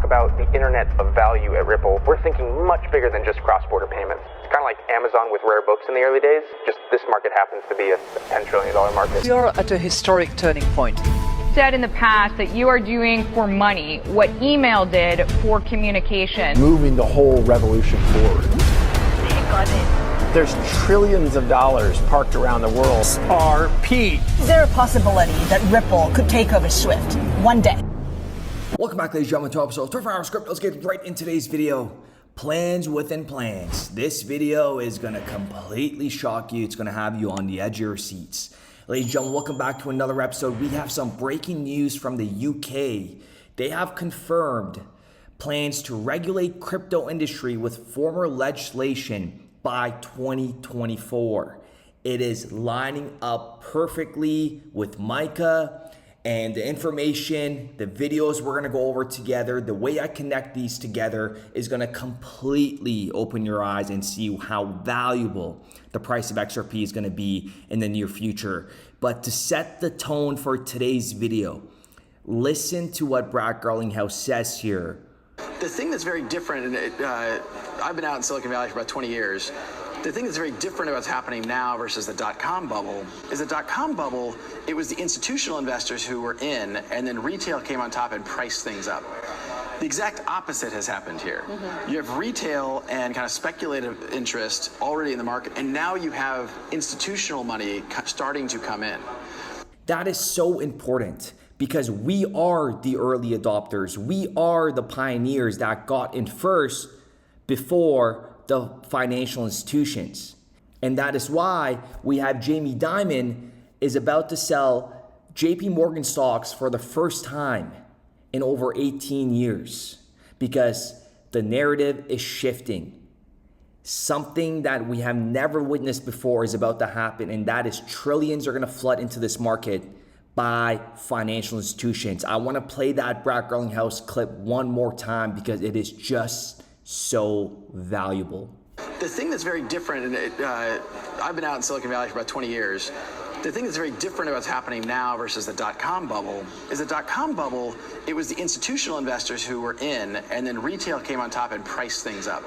about the internet of value at Ripple, we're thinking much bigger than just cross-border payments. It's kind of like Amazon with rare books in the early days, just this market happens to be a $10 trillion market. We are at a historic turning point. Said in the past that you are doing for money what email did for communication. Moving the whole revolution forward. There's trillions of dollars parked around the world. XRP. Is there a possibility that Ripple could take over Swift one day? Welcome back, ladies and gentlemen, to episode 24 Hour Script. Let's get right in today's video. Plans within plans. This video is going to completely shock you. It's going to have you on the edge of your seats. Ladies and gentlemen, welcome back to another episode. We have some breaking news from the UK. They have confirmed plans to regulate crypto industry with former legislation by 2024. It is lining up perfectly with Micah and the information, the videos we're gonna go over together. The way I connect these together is gonna completely open your eyes and see how valuable the price of XRP is gonna be in the near future. But to set the tone for today's video, listen to what Brad Garlinghouse says here. The thing that's very different, and I've been out in Silicon Valley for about 20 years, the thing that's very different about what's happening now versus the dot-com bubble is the dot-com bubble, it was the institutional investors who were in, and then retail came on top and priced things up. The exact opposite has happened here. You have retail and kind of speculative interest already in the market, and now you have institutional money starting to come in. That is so important because we are the early adopters. We are the pioneers that got in first before the financial institutions. And that is why we have Jamie Dimon is about to sell JP Morgan stocks for the first time in over 18 years because the narrative is shifting. Something that we have never witnessed before is about to happen, and that is trillions are gonna flood into this market by financial institutions. I wanna play that Brad Garlinghouse clip one more time because it is just so valuable. The thing that's very different, and I've been out in Silicon Valley for about 20 years, the thing that's very different about what's happening now versus the dot-com bubble is the dot-com bubble, it was the institutional investors who were in, and then retail came on top and priced things up.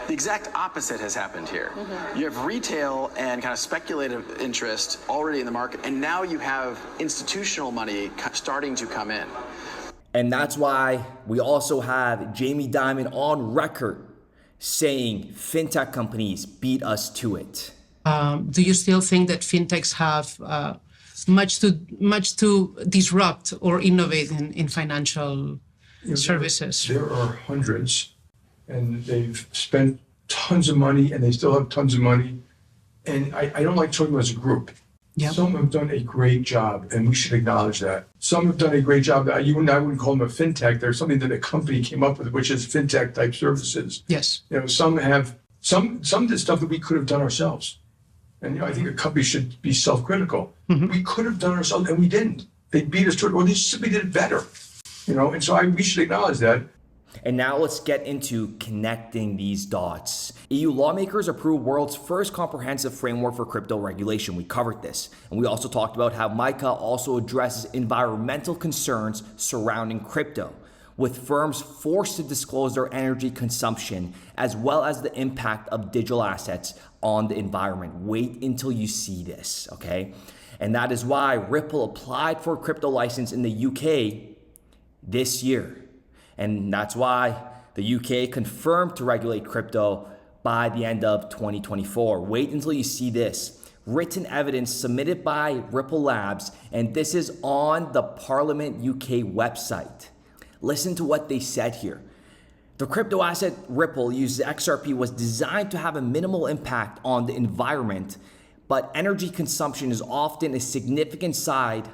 The exact opposite has happened here. You have retail and kind of speculative interest already in the market, and now you have institutional money starting to come in. And that's why we also have Jamie Dimon on record saying fintech companies beat us to it. Do you still think that fintechs have much to disrupt or innovate in financial services? There are hundreds, and they've spent tons of money, and they still have tons of money. And I don't like talking about as a group. Yep. Some have done a great job, and we should acknowledge that. Some have done a great job. You and I wouldn't call them a fintech. There's something that a company came up with, which is fintech type services. Yes. Some have some did stuff that we could have done ourselves. And I think a company should be self-critical. We could have done ourselves, and we didn't. They beat us to it, or they simply did it better. And so we should acknowledge that. And now let's get into connecting these dots. EU lawmakers approved world's first comprehensive framework for crypto regulation. We covered this. And we also talked about how Micah also addresses environmental concerns surrounding crypto, with firms forced to disclose their energy consumption as well as the impact of digital assets on the environment. Wait until you see this, okay? And that is why Ripple applied for a crypto license in the UK this year. And that's why the UK confirmed to regulate crypto by the end of 2024. Wait until you see this. Written evidence submitted by Ripple Labs, and this is on the Parliament UK website. Listen to what they said here. The crypto asset Ripple uses XRP was designed to have a minimal impact on the environment, but energy consumption is often a significant side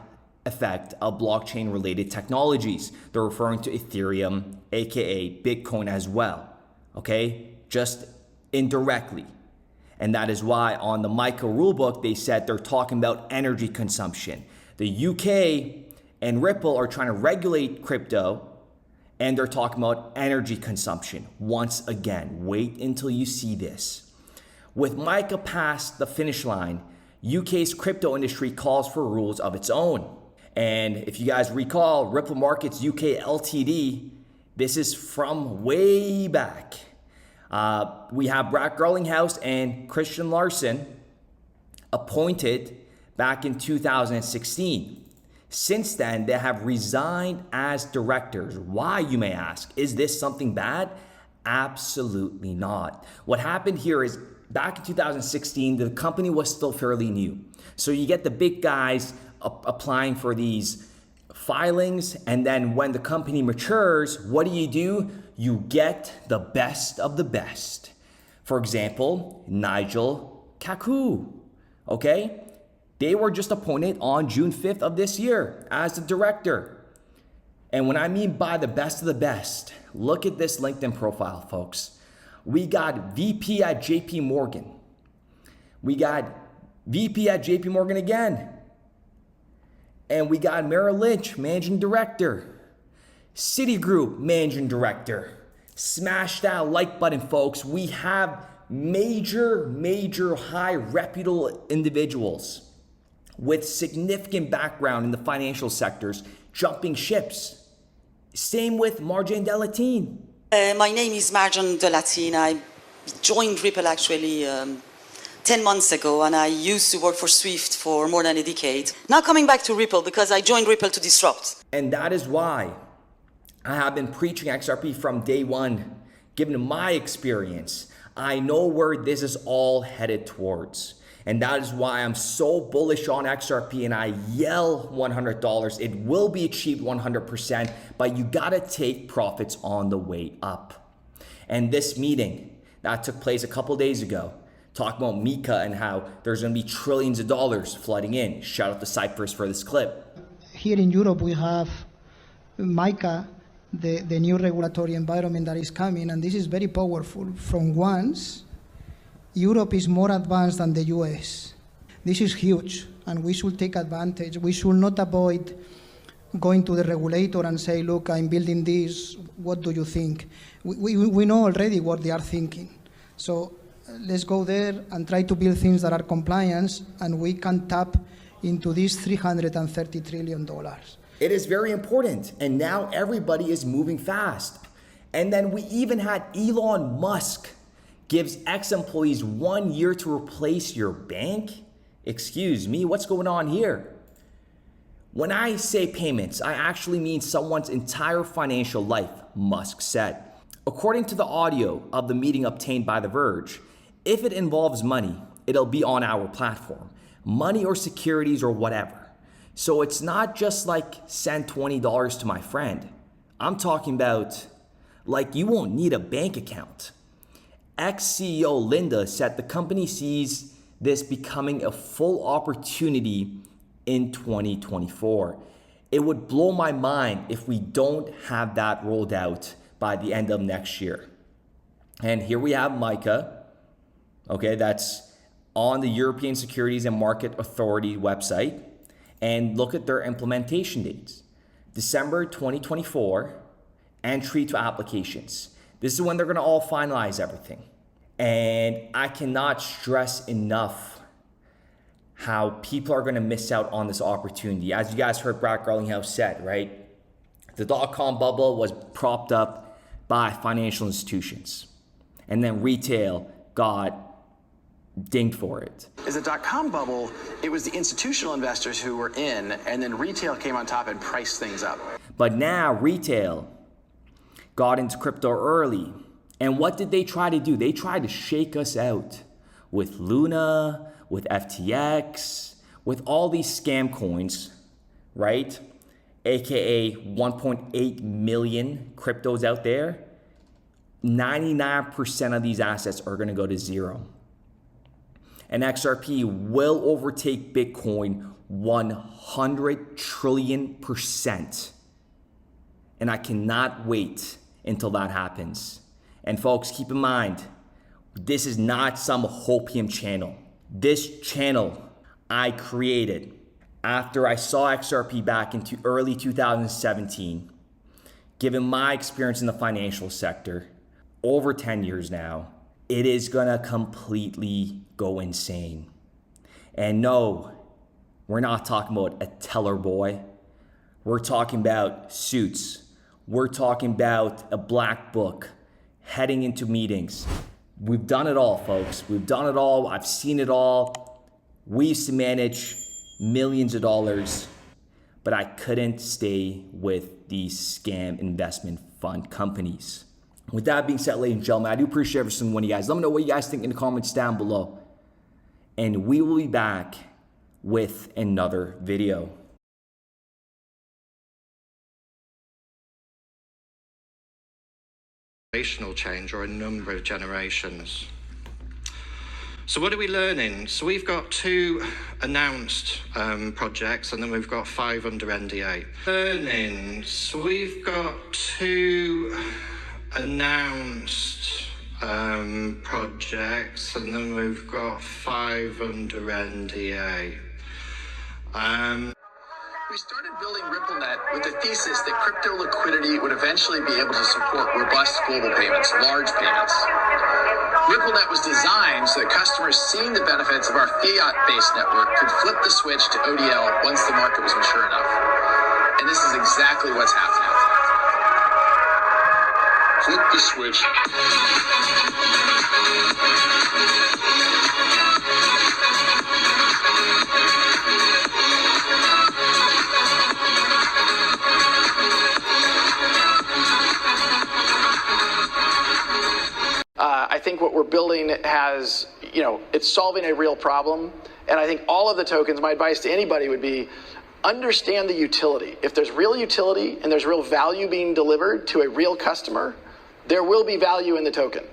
effect of blockchain related technologies. They're referring to Ethereum, aka Bitcoin as well, okay? Just indirectly. And that is why on the Micah rulebook, they said they're talking about energy consumption. The UK and Ripple are trying to regulate crypto, and they're talking about energy consumption. Once again, wait until you see this. With Micah past the finish line, UK's crypto industry calls for rules of its own. And if you guys recall, Ripple Markets UK Ltd, This is from way back. We have Brad Garlinghouse and Christian Larson appointed back in 2016. Since then, they have resigned as directors. Why, you may ask? Is this something bad? Absolutely not. What happened here is back in 2016, the company was still fairly new. So you get the big guys applying for these filings, and then when the company matures, what do? You get the best of the best. For example, Nigel Kaku, okay? They were just appointed on June 5th of this year as the director. And when I mean by the best of the best, look at this LinkedIn profile, folks. We got VP at JP Morgan. We got VP at JP Morgan again. And we got Merrill Lynch, Managing Director. Citigroup, Managing Director. Smash that like button, folks. We have major high reputable individuals with significant background in the financial sectors jumping ships. Same with Marjane Delatine. My name is Marjane Delatine. I joined Ripple actually 10 months ago, and I used to work for Swift for more than a decade. Now coming back to Ripple because I joined Ripple to disrupt. And that is why I have been preaching XRP from day one. Given my experience, I know where this is all headed towards. And that is why I'm so bullish on XRP, and I yell $100. It will be achieved 100%, but you gotta take profits on the way up. And this meeting that took place a couple days ago, talking about Mika and how there's gonna be trillions of dollars flooding in. Shout out to Cyprus for this clip. Here in Europe, we have MiCA, the new regulatory environment that is coming, and this is very powerful. From once, Europe is more advanced than the US. This is huge, and we should take advantage. We should not avoid going to the regulator and say, look, I'm building this, what do you think? We know already what they are thinking. So let's go there and try to build things that are compliant, and we can tap into these $330 trillion. It is very important, and now everybody is moving fast. And then we even had Elon Musk gives ex-employees 1 year to replace your bank? Excuse me, what's going on here? When I say payments, I actually mean someone's entire financial life, Musk said. According to the audio of the meeting obtained by The Verge, if it involves money, it'll be on our platform. Money or securities or whatever. So it's not just like send $20 to my friend. I'm talking about like you won't need a bank account. Ex-CEO Linda said the company sees this becoming a full opportunity in 2024. It would blow my mind if we don't have that rolled out by the end of next year. And here we have MiCA, okay, that's on the European Securities and Market Authority website. And look at their implementation dates. December 2024, entry to applications. This is when they're gonna all finalize everything. And I cannot stress enough how people are gonna miss out on this opportunity. As you guys heard Brad Garlinghouse said, right? The dot-com bubble was propped up by financial institutions. And then retail got dinged for it. Is the dot-com bubble, it was the institutional investors who were in, and then retail came on top and priced things up. But now retail got into crypto early. And what did they try to do? They tried to shake us out with Luna, with FTX, with all these scam coins, right? AKA 1.8 million cryptos out there. 99% of these assets are gonna go to zero. And XRP will overtake Bitcoin 100 trillion%. And I cannot wait until that happens. And folks, keep in mind, this is not some hopium channel. This channel I created after I saw XRP back into early 2017. Given my experience in the financial sector, over 10 years now, it is gonna completely go insane. And no, we're not talking about a teller boy. We're talking about suits, We're talking about a black book, heading into meetings. We've done it all, folks. We've done it all. I've seen it all. We used to manage millions of dollars, but I couldn't stay with these scam investment fund companies. With that being said, ladies and gentlemen, I do appreciate every single one of you guys. Let me know what you guys think in the comments down below. And we will be back with another video. Generational change, or a number of generations. So what are we learning? So we've got 2 announced projects, and then we've got 5 under NDA. Learning. So we've got 2 announced projects, and then we've got 5 under NDA. We started building RippleNet with the thesis that crypto liquidity would eventually be able to support robust global payments, large payments. RippleNet was designed so that customers seeing the benefits of our fiat-based network could flip the switch to ODL once the market was mature enough. And this is exactly what's happening. Flip the switch. I think what we're building has, it's solving a real problem. And I think all of the tokens, my advice to anybody would be, understand the utility. If there's real utility and there's real value being delivered to a real customer, there will be value in the token.